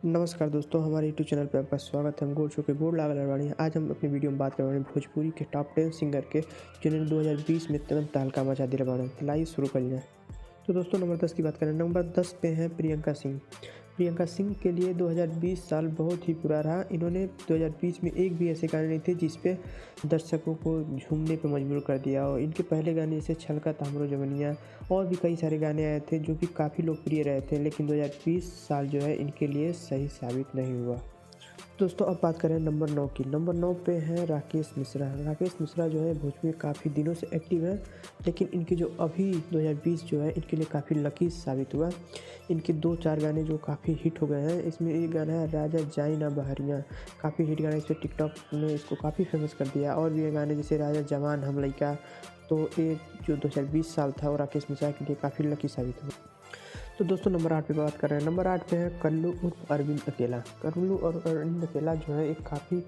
नमस्कार दोस्तों, हमारे यूट्यूब चैनल पे आपका स्वागत है। हम गोड शो के गोड लागल लड़वानी। आज हम अपनी वीडियो में बात करने वाले भोजपुरी के टॉप 10 सिंगर के जिन्होंने 2020 में एकदम तहलका मचा दिया बाड़न। तो लाइए शुरू करिए जाए। तो दोस्तों नंबर 10 की बात करें। नंबर 10 पे हैं प्रियंका सिंह। प्रियंका सिंह के लिए 2020 साल बहुत ही बुरा रहा। इन्होंने 2020 में एक भी ऐसे गाने नहीं थे जिस पे दर्शकों को झूमने पे मजबूर कर दिया हो। इनके पहले गाने जैसे छलका हमरो जवनिया और भी कई सारे गाने आए थे जो कि काफ़ी लोकप्रिय रहे थे, लेकिन 2020 साल जो है इनके लिए सही साबित नहीं हुआ। दोस्तों अब बात करें नंबर 9 की। नंबर 9 पे हैं राकेश मिश्रा। राकेश मिश्रा जो है भोजपुरी में काफ़ी दिनों से एक्टिव है, लेकिन इनके जो अभी 2020 जो है इनके लिए काफ़ी लकी साबित हुआ। इनके 2-4 गाने जो काफ़ी हिट हो गए हैं। इसमें एक गाना है राजा जाई ना बहरिया, काफ़ी हिट गाना। इस पर टिकटॉक ने इसको काफ़ी फेमस कर दिया। और भी ये गाने जैसे राजा जवान हम लइका। तो ये जो 2020 साल था वो राकेश मिश्रा के लिए काफ़ी लकी साबित हुआ। तो दोस्तों नंबर 8 पे बात कर रहे हैं। नंबर 8 पे है कल्लू उर्फ अरविंद अकेला। कल्लू और अरविंद अकेला जो है एक काफ़ी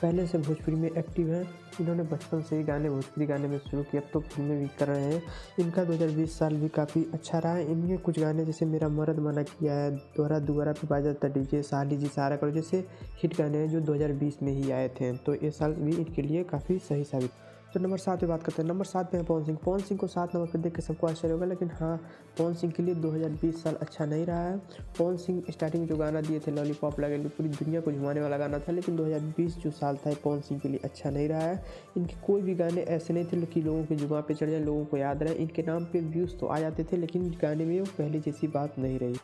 पहले से भोजपुरी में एक्टिव है। इन्होंने बचपन से ही गाने भोजपुरी गाने में शुरू किया, अब तो फिल्में भी कर रहे हैं। इनका 2020 साल भी काफ़ी अच्छा रहा है। इनके कुछ गाने जैसे मेरा मर्द मना किया है, दोहरा दुबारा पे बाजा डीजे, साली जी सारा करो जैसे हिट गाने हैं जो 2020 में ही आए थे। तो ये साल भी इनके लिए काफ़ी सही साबित। तो नंबर 7 पे बात करते हैं। नंबर 7 पे है पवन सिंह। पवन सिंह को 7 नंबर पे देख के सबको आश्चर्य होगा, लेकिन हाँ, पवन सिंह के लिए 2020 साल अच्छा नहीं रहा है। पवन सिंह स्टार्टिंग में जो गाना दिए थे लॉलीपॉप लगे पूरी दुनिया को झुमाने वाला गाना था, लेकिन 2020 जो साल था पवन सिंह के लिए अच्छा नहीं रहा है। इनके कोई भी गाने ऐसे नहीं थे कि लोगों के जुबान पे चढ़ जाए, लोगों को याद रहे। इनके नाम पे व्यूज़ तो आ जाते थे, लेकिन गाने में वो पहले जैसी बात नहीं रही।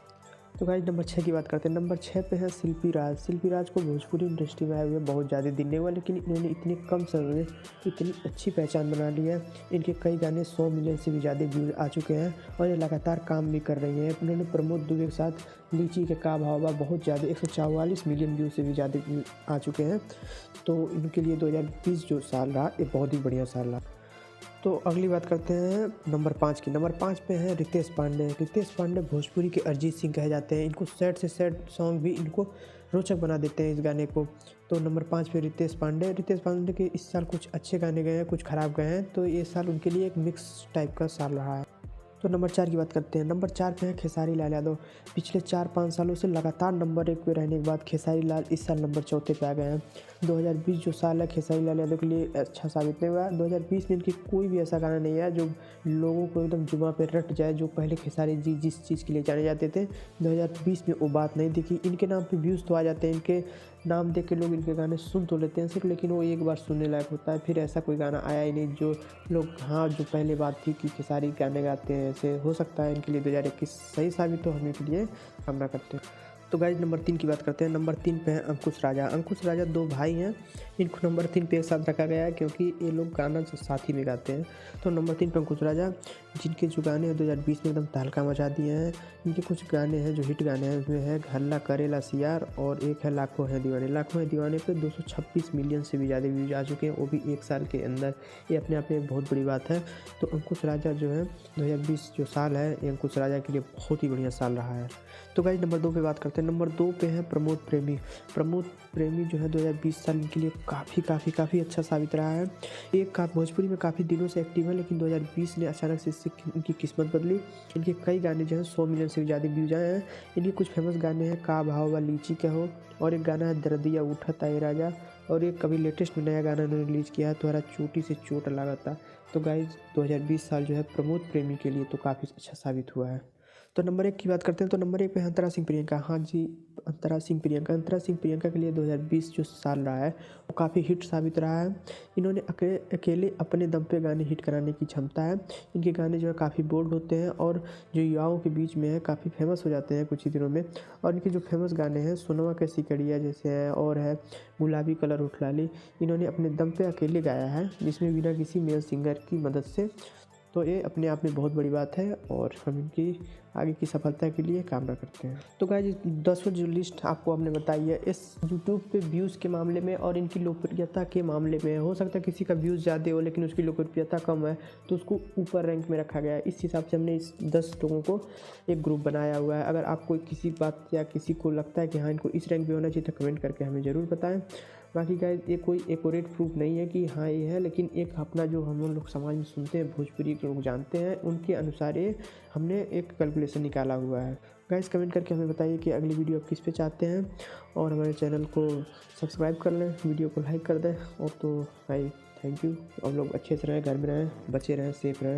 तो गाइस नंबर 6 की बात करते हैं। नंबर 6 पे है शिल्पी राज। शिल्पी राज को भोजपुरी इंडस्ट्री में आए हुए बहुत ज़्यादा दिन नहीं हुआ, लेकिन इन्होंने इतने कम समय में इतनी अच्छी पहचान बना ली है। इनके कई गाने 100 मिलियन से भी ज़्यादा व्यूज आ चुके हैं और ये लगातार काम भी कर रही हैं। इन्होंने प्रमोद दुबे के साथ लीची के का भावा बहुत ज़्यादा 144 मिलियन व्यूज से भी ज़्यादा आ चुके हैं। तो इनके लिए 2020 जो साल रहा ये बहुत ही बढ़िया साल रहा। तो अगली बात करते हैं नंबर 5 की। नंबर 5 पे हैं रितेश पांडे। रितेश पांडे भोजपुरी के अरिजीत सिंह कहे जाते हैं। इनको सैड से सैड सॉन्ग भी इनको रोचक बना देते हैं इस गाने को। तो नंबर 5 पे रितेश पांडे। रितेश पांडे के इस साल कुछ अच्छे गाने गए हैं, कुछ ख़राब गए हैं, तो ये साल उनके लिए एक मिक्स टाइप का साल रहा है। तो नंबर 4 की बात करते हैं। नंबर 4 पे है खेसारी लाल यादव। पिछले 4-5 सालों से लगातार नंबर 1 पे रहने के बाद खेसारी लाल इस साल नंबर 4 पे आ गए हैं। 2020 जो साल है खेसारी लाल यादव के लिए अच्छा साबित नहीं हुआ। 2020 में इनकी कोई भी ऐसा गाना नहीं आया जो लोगों को एकदम जुबां पे रट जाए, जो पहले खेसारी जी जिस चीज़ के लिए जाने जाते थे 2020 में वो बात नहीं दिखी। इनके नाम पे व्यूज़ तो आ जाते हैं, इनके नाम देख के लोग इनके गाने सुन तो लेते हैं सिर्फ, लेकिन वो एक बार सुनने लायक होता है, फिर ऐसा कोई गाना आया ही नहीं जो लोग हाँ जो पहले बात थी कि खेसारी गाने गाते हैं। ऐसे हो सकता है इनके लिए 2021 सही साबित हो, हम इनके लिए कामना करते हैं। तो गाइज नंबर 3 की बात करते हैं। नंबर 3 पे हैं अंकुश राजा। अंकुश राजा 2 भाई हैं। इनको नंबर 3 पे एक साथ रखा गया है क्योंकि ये लोग गाना साथ ही में गाते हैं। तो नंबर 3 पे अंकुश राजा, जिनके जो गाने हैं 2020 में एकदम तहलका मचा दिए हैं। इनके कुछ गाने हैं जो हिट गाने हैं, उसमें है हल्ला करेला सियार और एक है लाखों हैं दीवाने। लाखों हैं दीवाने पे 226 मिलियन से भी ज़्यादा व्यूज आ चुके हैं, वो भी एक साल के अंदर। ये अपने आप में एक बहुत बड़ी बात है। तो अंकुश राजा जो है 2020 जो साल है ये अंकुश राजा के लिए बहुत ही बढ़िया साल रहा है। तो गाइज नंबर 2 पे बात करते हैं। नंबर 2 पे है प्रमोद प्रेमी। प्रमोद प्रेमी जो है 2020 साल के लिए काफ़ी अच्छा साबित रहा है। एक का भोजपुरी में काफ़ी दिनों से एक्टिव है, लेकिन 2020 ने अचानक से इससे इनकी किस्मत बदली। इनके कई गाने जो हैं 100 मिलियन से भी ज़्यादा व्यूज आए हैं। इनके कुछ फेमस गाने हैं का भाव व लीची का हो, और एक गाना है दर्दिया उठता ए राजा, और एक कभी लेटेस्ट में नया गाना उन्होंने रिलीज़ किया है तुम्हारा चोटी से चोट लागता। तो गाइज 2020 साल जो है प्रमोद प्रेमी के लिए तो काफ़ी अच्छा साबित हुआ है। तो नंबर 1 की बात करते हैं। तो नंबर 1 पे है अंतरा सिंह प्रियंका। हाँ जी, अंतरा सिंह प्रियंका। अंतरा सिंह प्रियंका के लिए 2020 जो साल रहा है वो काफ़ी हिट साबित रहा है। इन्होंने अकेले अपने दम पे गाने हिट कराने की क्षमता है। इनके गाने जो है काफ़ी बोल्ड होते हैं और जो युवाओं के बीच में है काफ़ी फेमस हो जाते हैं कुछ ही दिनों में। और इनके जो फेमस गाने हैं सोनवा के सिकड़िया जैसे है, और है गुलाबी कलर उठ लाली, इन्होंने अपने दम पे अकेले गाया है, जिसमें बिना किसी मेल सिंगर की मदद से। तो ये अपने आप में बहुत बड़ी बात है और हम इनकी आगे की सफलता के लिए कामना करते हैं। तो गाइस 10 जो लिस्ट आपको हमने बताई है इस यूट्यूब पे व्यूज़ के मामले में और इनकी लोकप्रियता के मामले में, हो सकता है किसी का व्यूज़ ज़्यादा हो लेकिन उसकी लोकप्रियता कम है तो उसको ऊपर रैंक में रखा गया है। इस हिसाब से हमने इस 10 लोगों को एक ग्रुप बनाया हुआ है। अगर आपको किसी बात या किसी को लगता है कि हाँ इनको इस रैंक पे होना चाहिए तो कमेंट करके हमें ज़रूर बताएं। बाकी गाइस ये कोई एक्यूरेट प्रूफ नहीं है कि हाँ ये है, लेकिन एक अपना जो हम लोग समाज में सुनते हैं, भोजपुरी के लोग जानते हैं, उनके अनुसार ये हमने एक कैलकुलेशन निकाला हुआ है। गाइस कमेंट करके हमें बताइए कि अगली वीडियो आप किस पे चाहते हैं, और हमारे चैनल को सब्सक्राइब कर लें, वीडियो को लाइक कर दें। और तो भाई थैंक यू। आप लोग अच्छे से रहें, घर में रहें, बचे रहें, सेफ रहें।